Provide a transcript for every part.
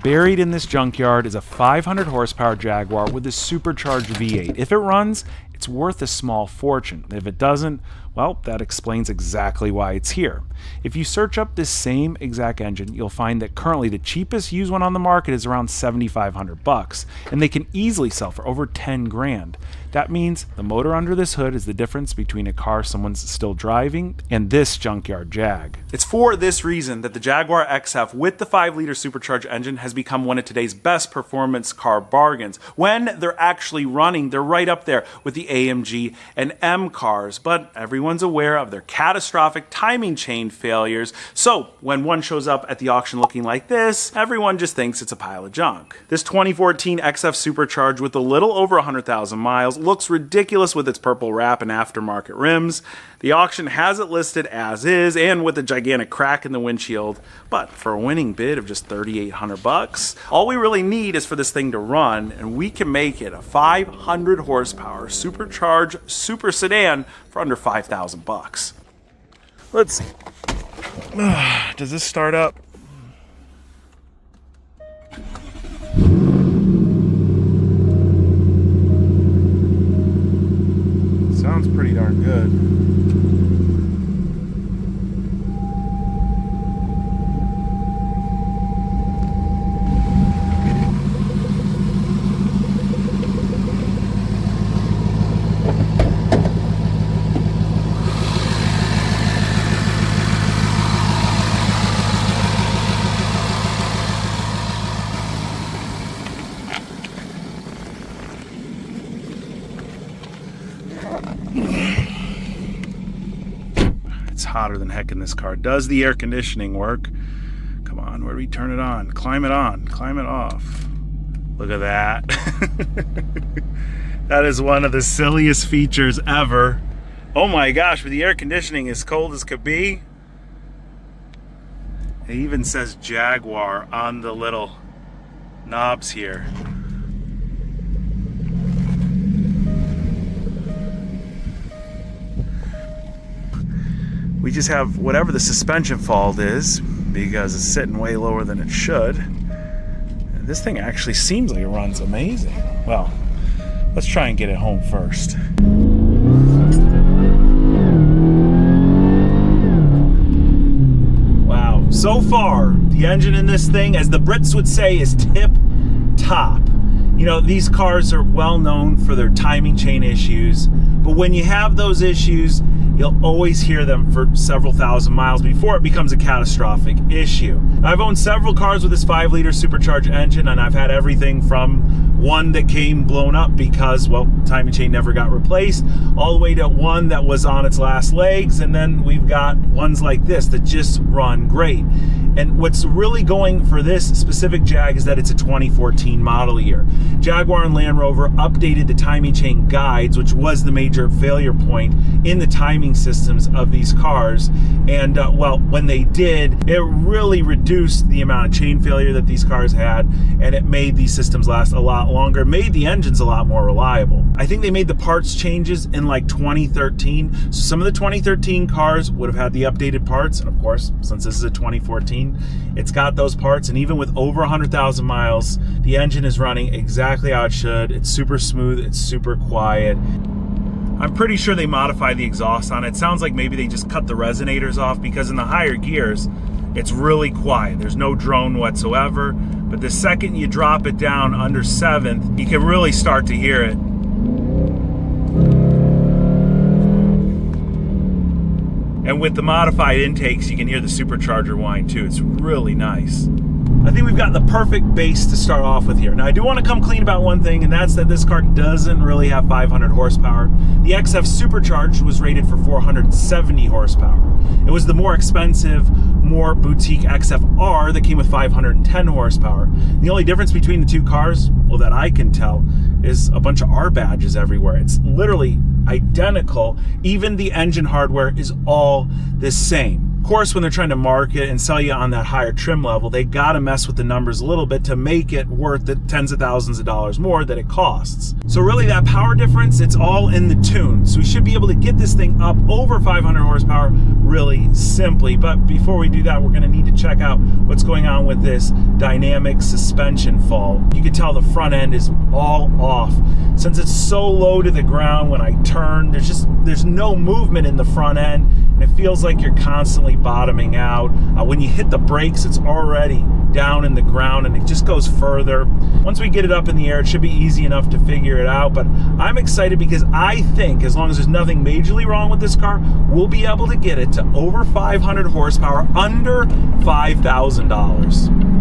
Buried in this junkyard is a 500 horsepower Jaguar with a supercharged V8. If it runs, it's worth a small fortune. If it doesn't, well, that explains exactly why it's here. If you search up this same exact engine, you'll find that currently the cheapest used one on the market is around $7,500, and they can easily sell for over 10 grand. That means the motor under this hood is the difference between a car someone's still driving and this Junkyard Jag. It's for this reason that the Jaguar XF with the 5-liter supercharged engine has become one of today's best performance car bargains. When they're actually running, they're right up there with the AMG and M cars, but everyone's aware of their catastrophic timing chain failures, so when one shows up at the auction looking like this, everyone just thinks it's a pile of junk. This 2014 XF Supercharged with a little over 100,000 miles looks ridiculous with its purple wrap and aftermarket rims. The auction has it listed as is and with a gigantic crack in the windshield, but for a winning bid of just $3,800, all we really need is for this thing to run, and we can make it a 500 horsepower supercharged super sedan for under $5,000. Let's see. Does this start up? Sounds pretty darn good. It's hotter than heck in this car. Does the air conditioning work? Come on, where do we turn it on? Climb it on, climb it off. Look at that. That is one of the silliest features ever. Oh my gosh, but the air conditioning is cold as could be. It even says Jaguar on the little knobs here. We just have whatever the suspension fault is because it's sitting way lower than it should. And this thing actually seems like it runs amazing. Well, let's try and get it home first. Wow, so far the engine in this thing, as the Brits would say, is tip top. You know, these cars are well known for their timing chain issues, but when you have those issues, you'll always hear them for several thousand miles before it becomes a catastrophic issue. I've owned several cars with this 5-liter supercharged engine, and I've had everything from one that came blown up because, well, timing chain never got replaced, all the way to one that was on its last legs, and then we've got ones like this that just run great. And what's really going for this specific Jag is that it's a 2014 model year. Jaguar and Land Rover updated the timing chain guides, which was the major failure point in the timing systems of these cars. And well, when they did, it really reduced the amount of chain failure that these cars had, and it made these systems last a lot longer, made the engines a lot more reliable. I think they made the parts changes in like 2013. So some of the 2013 cars would have had the updated parts, and of course, since this is a 2014, it's got those parts, and even with over 100,000 miles, the engine is running exactly how it should. It's super smooth, it's super quiet. I'm pretty sure they modified the exhaust on it. It sounds like maybe they just cut the resonators off, because in the higher gears, it's really quiet. There's no drone whatsoever, but the second you drop it down under 7th, you can really start to hear it. And with the modified intakes, you can hear the supercharger whine too. It's really nice. I think we've got the perfect base to start off with here. Now, I do want to come clean about one thing, and that's that this car doesn't really have 500 horsepower. The XF Supercharged was rated for 470 horsepower. It was the more expensive, more boutique XFR that came with 510 horsepower. The only difference between the two cars, well, that I can tell, is a bunch of R badges everywhere. It's literally identical. Even the engine hardware is all the same. Of course, when they're trying to market and sell you on that higher trim level, they got to mess with the numbers a little bit to make it worth the tens of thousands of dollars more that it costs. So really that power difference, it's all in the tune. So we should be able to get this thing up over 500 horsepower really simply. But before we do that, we're going to need to check out what's going on with this dynamic suspension fault. You can tell the front end is all off. Since it's so low to the ground, when I turn, there's no movement in the front end, and it feels like you're constantly bottoming out. When you hit the brakes, it's already down in the ground and it just goes further. Once we get it up in the air, it should be easy enough to figure it out, but I'm excited because I think as long as there's nothing majorly wrong with this car, we'll be able to get it to over 500 horsepower, under $5,000.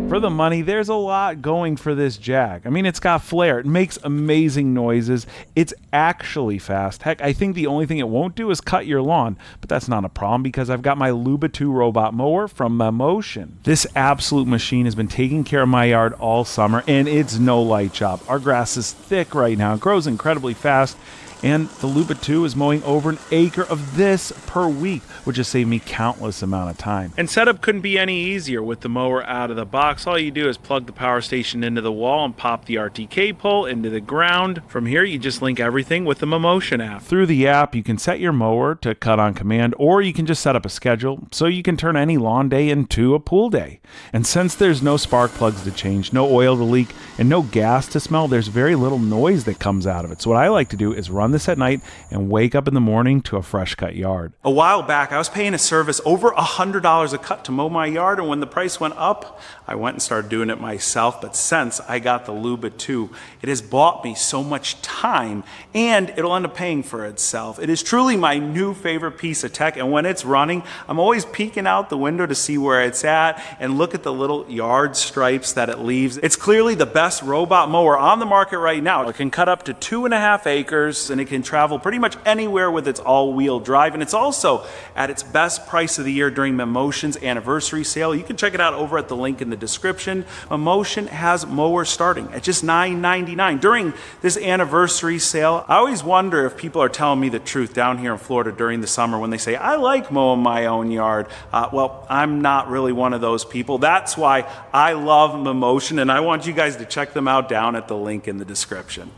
For the money, there's a lot going for this Jag. I mean, it's got flair. It makes amazing noises. It's actually fast. Heck, I think the only thing it won't do is cut your lawn, but that's not a problem because I've got my Luba 2 robot mower from Motion. This absolute machine has been taking care of my yard all summer, and it's no light job. Our grass is thick right now. It grows incredibly fast. And the Luba 2 is mowing over an acre of this per week, which has saved me countless amount of time. And setup couldn't be any easier with the mower out of the box. All you do is plug the power station into the wall and pop the RTK pole into the ground. From here, you just link everything with the Motion app. Through the app, you can set your mower to cut on command, or you can just set up a schedule so you can turn any lawn day into a pool day. And since there's no spark plugs to change, no oil to leak, and no gas to smell, there's very little noise that comes out of it. So what I like to do is run this at night and wake up in the morning to a fresh cut yard. A while back, I was paying a service over $100 a cut to mow my yard, and when the price went up, I went and started doing it myself. But since I got the Luba 2, it has bought me so much time, and it'll end up paying for itself. It is truly my new favorite piece of tech, and when it's running, I'm always peeking out the window to see where it's at and look at the little yard stripes that it leaves. It's clearly the best robot mower on the market right now. It can cut up to 2.5 acres, and it can travel pretty much anywhere with its all-wheel drive, and it's also at its best price of the year during Motion's anniversary sale. You can check it out over at the link in the description. Motion has mowers starting at just $9.99 during this anniversary sale. I always wonder if people are telling me the truth down here in Florida during the summer when they say, I like mowing my own yard. Well, I'm not really one of those people. That's why I love Motion, and I want you guys to check them out down at the link in the description.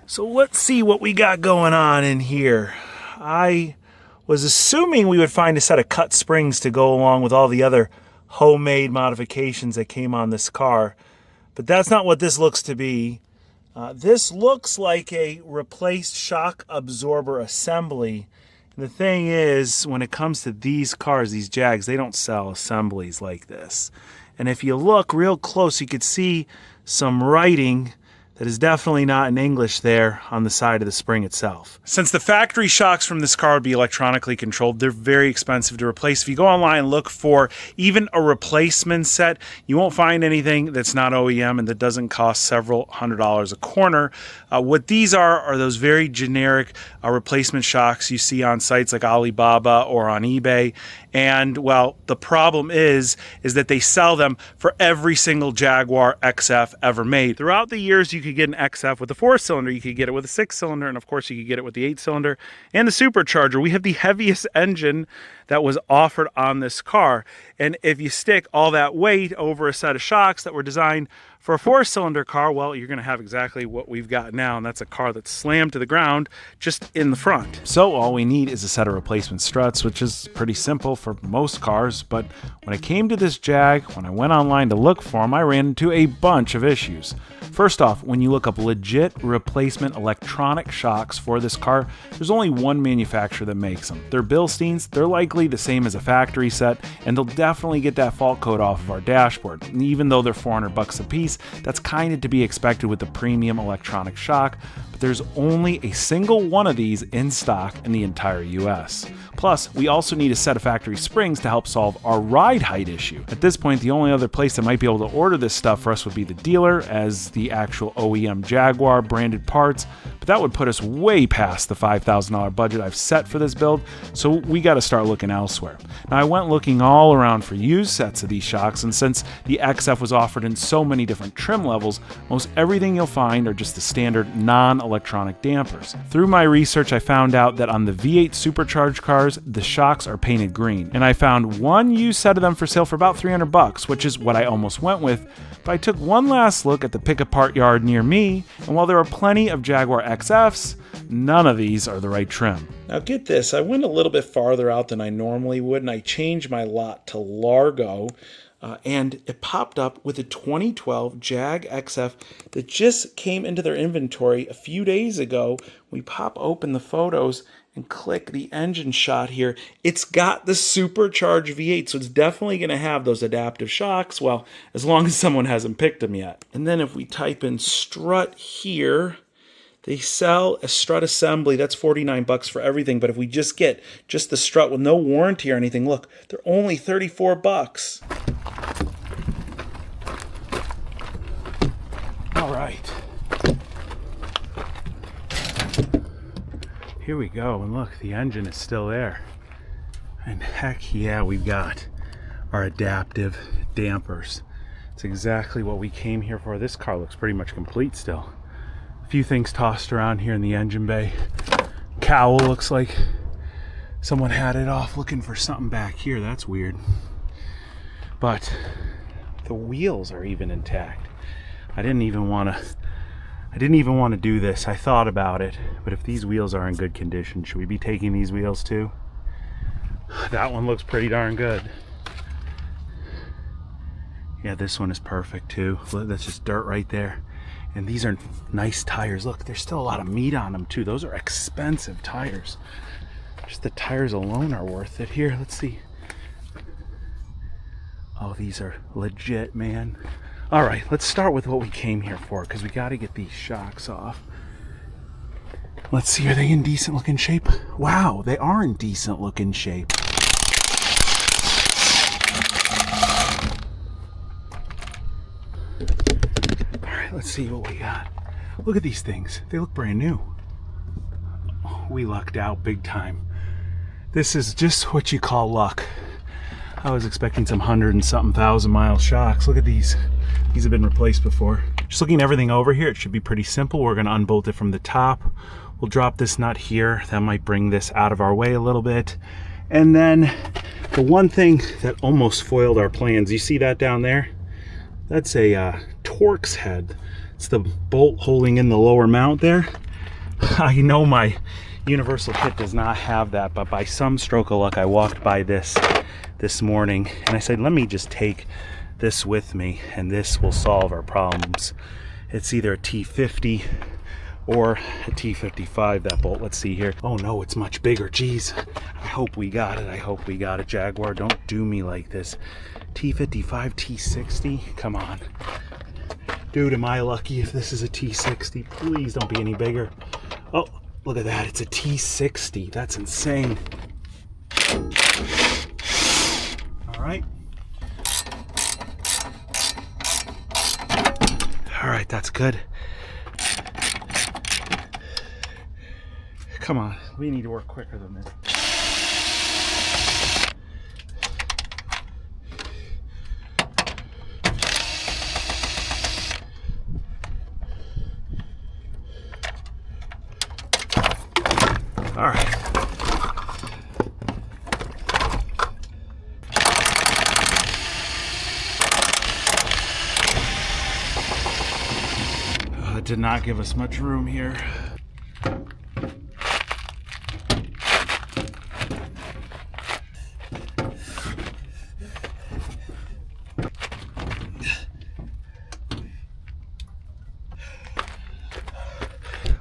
So let's see what we got going on in here. I was assuming we would find a set of cut springs to go along with all the other homemade modifications that came on this car, but that's not what this looks to be. This looks like a replaced shock absorber assembly. And the thing is, when it comes to these cars, these Jags, they don't sell assemblies like this. And if you look real close, you could see some writing that is definitely not in English there on the side of the spring itself. Since the factory shocks from this car would be electronically controlled, they're very expensive to replace. If you go online and look for even a replacement set, you won't find anything that's not OEM and that doesn't cost several $100s a corner. What these are those very generic replacement shocks you see on sites like Alibaba or on eBay. And well, the problem is that they sell them for every single Jaguar XF ever made. Throughout the years, you could get an XF with a 4-cylinder, you could get it with a 6-cylinder, and of course you could get it with the 8-cylinder and the Supercharger. We have the heaviest engine that was offered on this car. And if you stick all that weight over a set of shocks that were designed for a 4-cylinder car, well, you're going to have exactly what we've got now, and that's a car that's slammed to the ground just in the front. So all we need is a set of replacement struts, which is pretty simple for most cars. But when it came to this Jag, when I went online to look for them, I ran into a bunch of issues. First off, when you look up legit replacement electronic shocks for this car, there's only one manufacturer that makes them. They're Bilsteins. They're likely the same as a factory set, and they'll definitely get that fault code off of our dashboard. And even though they're $400 a piece, that's kind of to be expected with the premium electronic shock. but there's only a single one of these in stock in the entire US. Plus, we also need a set of factory springs to help solve our ride height issue. At this point, the only other place that might be able to order this stuff for us would be the dealer, as the actual OEM Jaguar branded parts, but that would put us way past the $5,000 budget I've set for this build, so we got to start looking elsewhere. Now, I went looking all around for used sets of these shocks, and since the XF was offered in so many different trim levels, most everything you'll find are just the standard non-electronic dampers. Through my research, I found out that on the V8 Supercharged cars, the shocks are painted green, and I found one used set of them for sale for about $300, which is what I almost went with. But I took one last look at the pick-apart yard near me, and while there are plenty of Jaguar XFs, none of these are the right trim. Now get this, I went a little bit farther out than I normally would, and I changed my lot to Largo, and it popped up with a 2012 Jag XF that just came into their inventory a few days ago. We pop open the photos and click the engine shot here. It's got the supercharged V8, so it's definitely going to have those adaptive shocks, well, as long as someone hasn't picked them yet. And then if we type in strut here, they sell a strut assembly. That's $49 for everything, but if we just get just the strut with no warranty or anything, look, they're only $34. All right. Here we go, and look, the engine is still there. And heck yeah, we've got our adaptive dampers. It's exactly what we came here for. This car looks pretty much complete still. A few things tossed around here in the engine bay. Cowl looks like someone had it off looking for something back here. That's weird. But the wheels are even intact. I didn't even want to do this. I thought about it, but if these wheels are in good condition, should we be taking these wheels too? That one looks pretty darn good. Yeah, this one is perfect too. That's just dirt right there. And these are nice tires. Look, there's still a lot of meat on them too. Those are expensive tires. Just the tires alone are worth it. Here, let's see. Oh, these are legit, man. All right, let's start with what we came here for, because we got to get these shocks off. Let's see, are they in decent looking shape? Wow, they are in decent looking shape. All right, let's see what we got. Look at these things. They look brand new. Oh, we lucked out big time. This is just what you call luck. I was expecting some 100-and-something thousand mile shocks. Look at these. These have been replaced before. Just looking everything over here, it should be pretty simple. We're going to unbolt it from the top. We'll drop this nut here. That might bring this out of our way a little bit. And then the one thing that almost foiled our plans, you see that down there? That's a Torx head. It's the bolt holding in the lower mount there. I know my universal kit does not have that, but by some stroke of luck, I walked by this morning and I said, let me just take this with me and this will solve our problems. It's either a T50 or a T55, that bolt. Let's see here. Oh no, it's much bigger. Geez, I hope we got it. I hope we got it, Jaguar. Don't do me like this. T55, T60, come on. Dude, am I lucky if this is a T60? Please don't be any bigger. Oh, look at that, it's a T60. That's insane. All right. All right, that's good. Come on, we need to work quicker than this. All right. It did not give us much room here.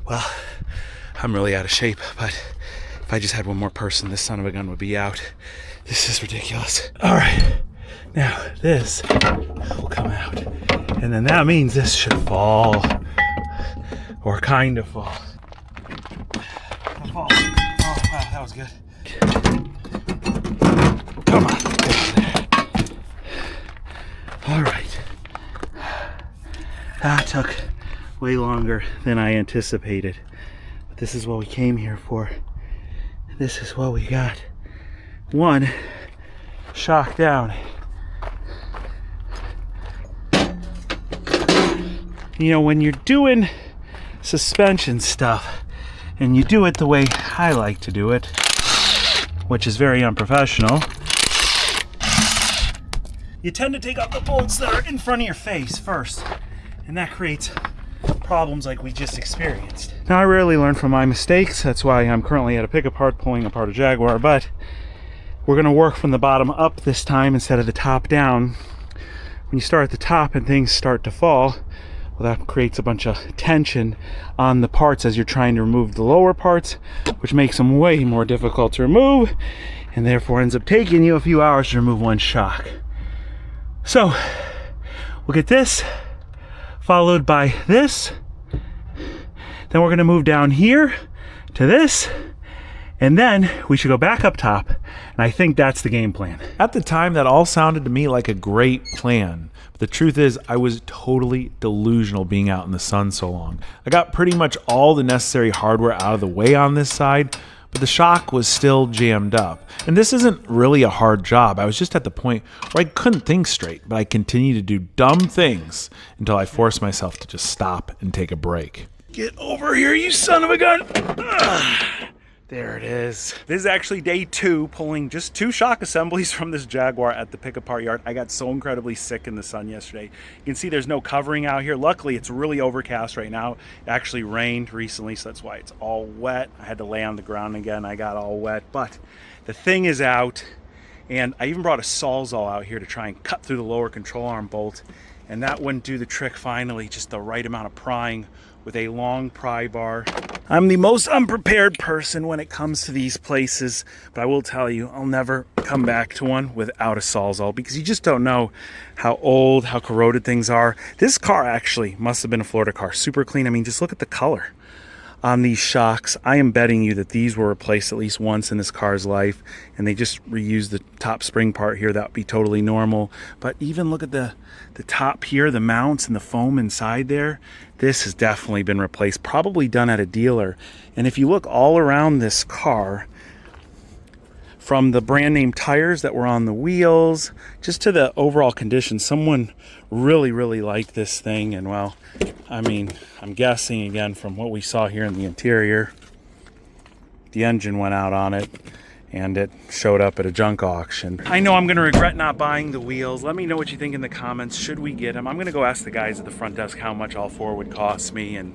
Well, I'm really out of shape, but if I just had one more person, this son of a gun would be out. This is ridiculous. All right, now this will come out, and then that means this should fall, or kind of fall. That took way longer than I anticipated. But this is what we came here for. This is what we got. One shock down. You know, when you're doing suspension stuff and you do it the way I like to do it, which is very unprofessional, you tend to take out the bolts that are in front of your face first, and that creates problems like we just experienced. Now, I rarely learn from my mistakes. That's why I'm currently at a pick-apart pulling apart a Jaguar, but we're gonna work from the bottom up this time instead of the top down. When you start at the top and things start to fall, well, that creates a bunch of tension on the parts as you're trying to remove the lower parts, which makes them way more difficult to remove, and therefore ends up taking you a few hours to remove one shock. So we'll get this, followed by this. Then we're gonna move down here to this, and then we should go back up top, and I think that's the game plan. At the time, that all sounded to me like a great plan. But the truth is, I was totally delusional being out in the sun so long. I got pretty much all the necessary hardware out of the way on this side, but the shock was still jammed up. And this isn't really a hard job. I was just at the point where I couldn't think straight, but I continued to do dumb things until I forced myself to just stop and take a break. Get over here, you son of a gun! There it is. This is actually day 2, pulling just 2 shock assemblies from this Jaguar at the pick-apart yard. I got so incredibly sick in the sun yesterday. You can see there's no covering out here. Luckily, it's really overcast right now. It actually rained recently, so that's why it's all wet. I had to lay on the ground again. I got all wet, but the thing is out, and I even brought a Sawzall out here to try and cut through the lower control arm bolt, and that wouldn't do the trick finally, just the right amount of prying with a long pry bar. I'm the most unprepared person when it comes to these places, but I will tell you, I'll never come back to one without a Sawzall, because you just don't know how old, how corroded things are. This car actually must have been a Florida car, super clean. I mean, just look at the color on these shocks. I am betting you that these were replaced at least once in this car's life, and they just reused the top spring part here. That would be totally normal. But even look at the top here, the mounts and the foam inside there. This has definitely been replaced, probably done at a dealer. And if you look all around this car, from the brand name tires that were on the wheels, just to the overall condition, someone really, really liked this thing. And well, I mean, I'm guessing again from what we saw here in the interior, the engine went out on it and it showed up at a junk auction. I know I'm gonna regret not buying the wheels. Let me know what you think in the comments. Should we get them? I'm gonna go ask the guys at the front desk how much all 4 would cost me, and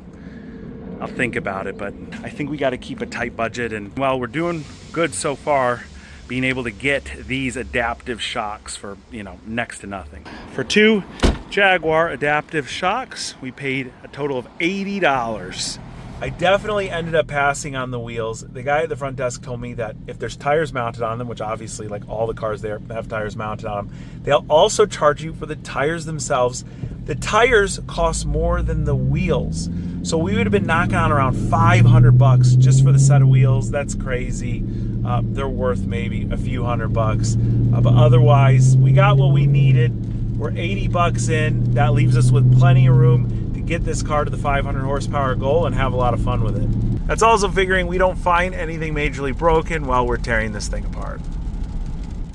I'll think about it. But I think we gotta keep a tight budget, and well, we're doing good so far, being able to get these adaptive shocks for, you know, next to nothing. For 2 Jaguar adaptive shocks, we paid a total of $80. I definitely ended up passing on the wheels. The guy at the front desk told me that if there's tires mounted on them, which obviously like all the cars there have tires mounted on them, they'll also charge you for the tires themselves. The tires cost more than the wheels. So we would have been knocking on around $500 just for the set of wheels. That's crazy. They're worth maybe a few $100. But otherwise, we got what we needed. We're $80 in. That leaves us with plenty of room to get this car to the 500 horsepower goal and have a lot of fun with it. That's also figuring we don't find anything majorly broken while we're tearing this thing apart.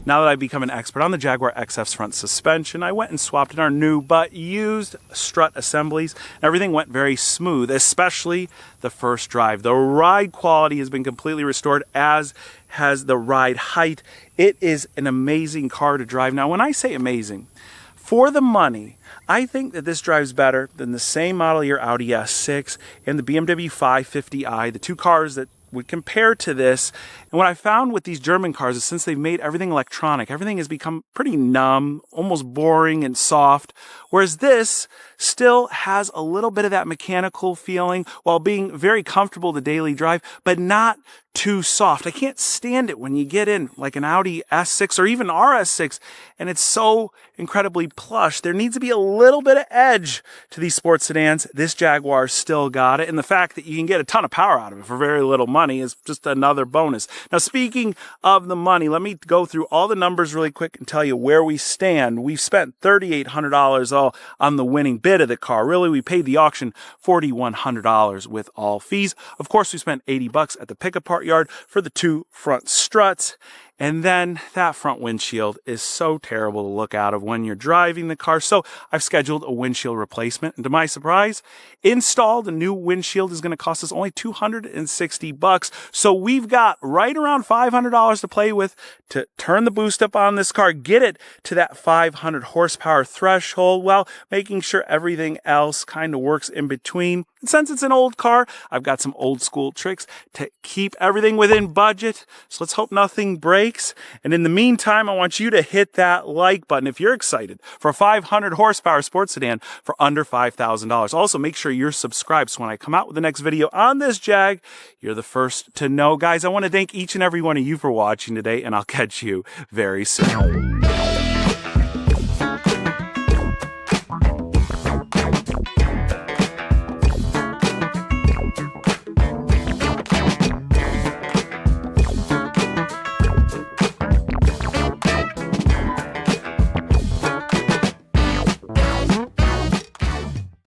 Now that I've become an expert on the Jaguar XF's front suspension, I went and swapped in our new but used strut assemblies. Everything went very smooth, especially the first drive. The ride quality has been completely restored, as has the ride height. It is an amazing car to drive. Now, when I say amazing, for the money, I think that this drives better than the same model year Audi S6 and the BMW 550i, the 2 cars that would compare to this. And what I found with these German cars is, since they've made everything electronic, everything has become pretty numb, almost boring and soft, whereas this still has a little bit of that mechanical feeling while being very comfortable to daily drive, but not too soft. I can't stand it when you get in like an Audi S6 or even RS6 and it's so incredibly plush. There needs to be a little bit of edge to these sports sedans. This Jaguar still got it, and the fact that you can get a ton of power out of it for very little money is just another bonus. Now, speaking of the money, let me go through all the numbers really quick and tell you where we stand. We've spent $3,800 all on the winning bid of the car. Really, we paid the auction $4,100 with all fees. Of course, we spent $80 at the pick apart yard for the 2 front struts. And then that front windshield is so terrible to look out of when you're driving the car. So I've scheduled a windshield replacement. And to my surprise, installed a new windshield is going to cost us only $260. So we've got right around $500 to play with to turn the boost up on this car, get it to that 500 horsepower threshold, while making sure everything else kind of works in between. And since it's an old car, I've got some old school tricks to keep everything within budget. So let's hope nothing breaks. And in the meantime, I want you to hit that like button if you're excited for a 500 horsepower sports sedan for under $5,000. Also, make sure you're subscribed so when I come out with the next video on this Jag, you're the first to know. Guys, I want to thank each and every one of you for watching today, and I'll catch you very soon.